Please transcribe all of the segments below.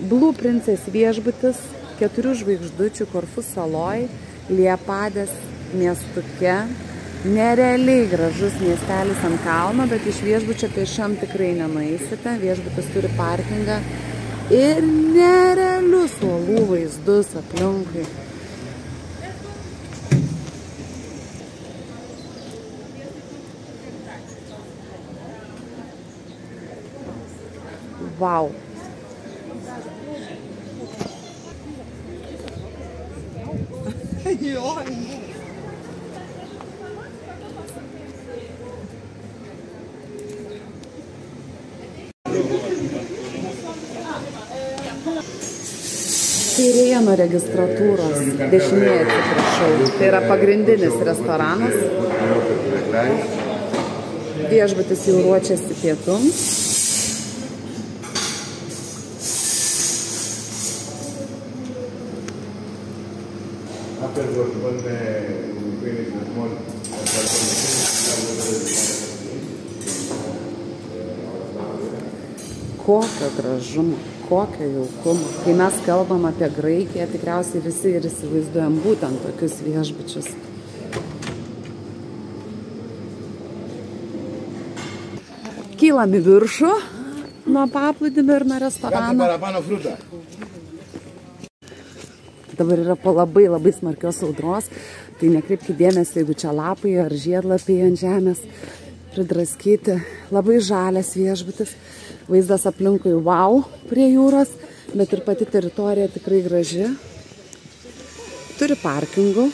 Blue Princess viešbutis, 4 žvaigždučių Korfu saloj, Liepadės miestuke. Nerealiai gražus miestelis ant kalno, bet iš viešbučio pešiam tikrai nenueisite. Viešbutis turi parkingą ir nerealius uolų vaizdus aplinkui. Vau. Kairėje nuo registratūros, dešinėje atsiprašau, tai yra pagrindinis restoranas. Viešbutis jau ruošiasi pietums. Kokio gražumo, kokio jaukumo. Kai mes kalbam apie Graikiją, tikriausiai visi ir įsivaizduojam būtent tokius viešbučius. Kylam į viršų nuo paplūdimio ir nuo restorano. Dabar yra po labai smarkios audros, tai nekreipkite dėmesio, jeigu čia lapai ar žiedlapiai ant žemės pridraskyti. Labai žalias viešbutis, vaizdas aplinkui wow prie jūros, bet ir pati teritorija tikrai graži. Turi parkingų.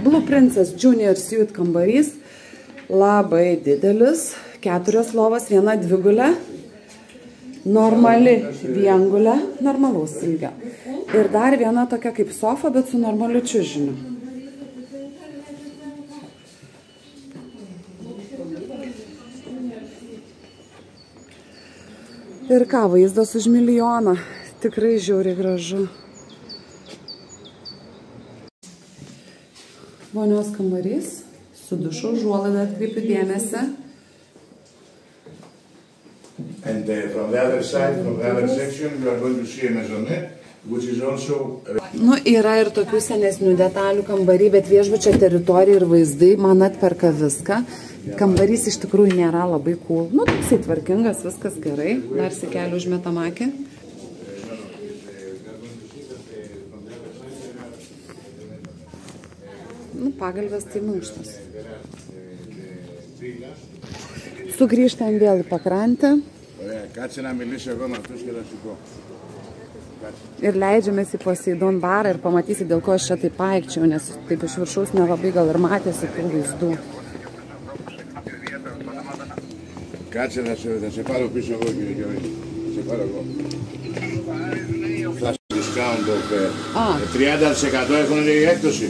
Blue Princess Junior Suite kambarys, labai didelis, 4 lovos, 1 dvigulė. Normali viengulė, normalaus ilgio. Ir dar viena tokia kaip sofa, bet su normaliu čiužiniu. Ir ką, vaizdas už milijoną. Tikrai žiauriai gražu. Vonios kambarys, su dušu užuolaida, atkreipiu dėmesį. And from the other side, from the other section, you are going to see a maisonette, which is also... Nu, yra ir tokių senesnių detalių kambarį, bet viešbučio teritorija ir vaizdai man atperka viską. Kambarys iš tikrųjų nėra labai cool. Nu, toksai tvarkingas, viskas gerai. Dar sikeliu užmetam akį. Nu, pagalvės tai minkštas. Sugrįžtam vėl į pakrantę. Ir leidžiamės į Poseidon barą ir pamatysi, dėl ko aš čia taip aikčiau, nes taip iš viršaus nelabai gal ir matėsi tų vaizdų. Κάτσε θα σε πάρω πίσω εγώ κύριε Γιώργη. Σε πάρω εγώ. Flash discount of 30% έχουν η έκπτωση.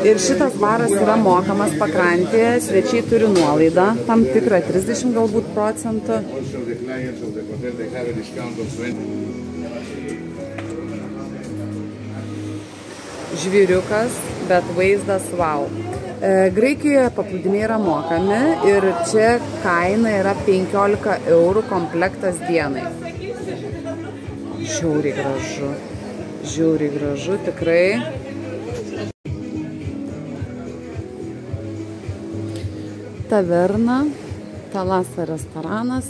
Ir šitas baras yra mokamas pakrantėje, svečiai turi nuolaidą, tam tikrą 30 galbūt procentų. Žvyriukas, bet vaizdas wow. Graikijoje paplūdimiai yra mokami ir čia kaina yra 15 eurų komplektas dienai. Žiauriai gražu, tikrai. Taverna, Talasa restoranas,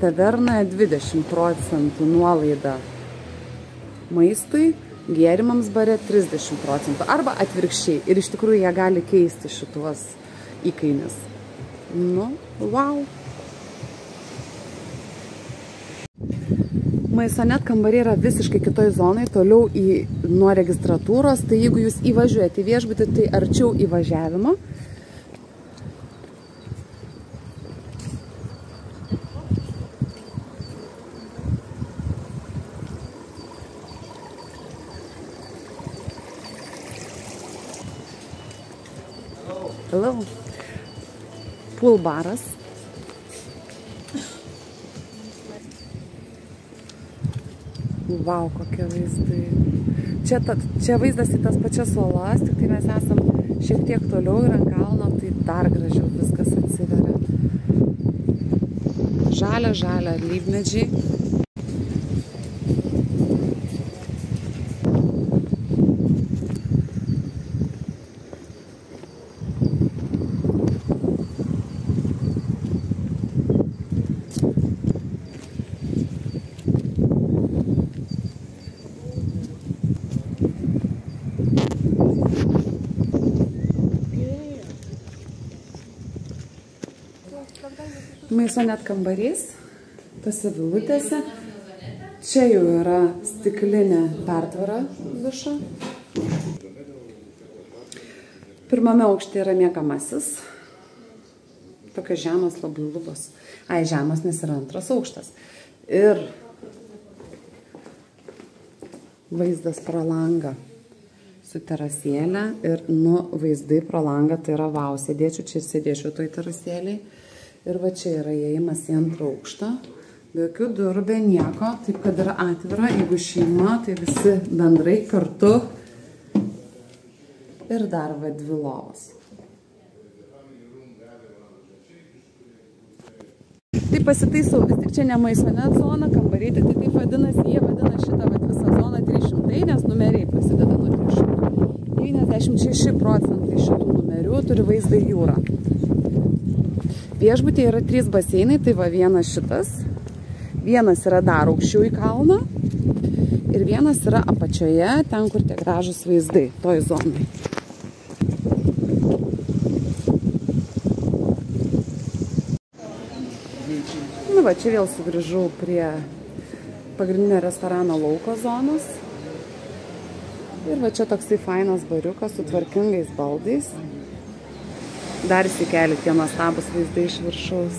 tavernoje 20% nuolaida maistui, gėrimams bare 30%, arba atvirkščiai. Ir iš tikrųjų jie gali keisti šituos įkainis. Nu, wow. Maisonette kambariai yra visiškai kitoj zonai, toliau nuo registratūros. Tai jeigu jūs įvažiuojate į viešbutį, tai arčiau įvažiavimo. Hello. Pool baras. Vau, kokie vaizdai. Čia vaizdas į tas pačias uolas, tik tai mes esam šiek tiek toliau ir ant kalno, tai dar gražiau viskas atsiveria. žalia alyvmedžiai. Maisonet kambarys, tose vilutėse. Čia jau yra stiklinė pertvara dušo. Pirmame aukšte yra miegamasis. Tokios žemos labai lubos. Žemas, nes yra antras aukštas. Ir vaizdas pro langą su terasėlė ir vaizdai pro langą, tai yra vau, sėdėčiau čia ir sėdėčiau toj terasėliai. Ir va čia yra įėjimas į antrą aukštą, be jokių durų, be nieko, taip kad yra atvira, jeigu šeima, tai visi bendrai kartu. Ir dar va 2 lovos. Tai pasitaisau, vis tik čia ne maisonet zona, kambariai, tai taip vadinasi, jie vadina šitą visą zoną 300, nes numeriai prasideda nuo 300. 96% šitų numerių turi vaizdą į jūrą. Viešbutyje yra 3 baseinai, tai va vienas šitas, vienas yra dar aukščiau į kalną ir vienas yra apačioje, ten kur tie gražūs vaizdai, toj zonai. Nu va, čia vėl sugrįžau prie pagrindinio restorano lauko zonos. Ir va čia toksai fainas bariukas su tvarkingais baldais. Dar įsikelį tie nuostabūs vaizdai iš viršaus.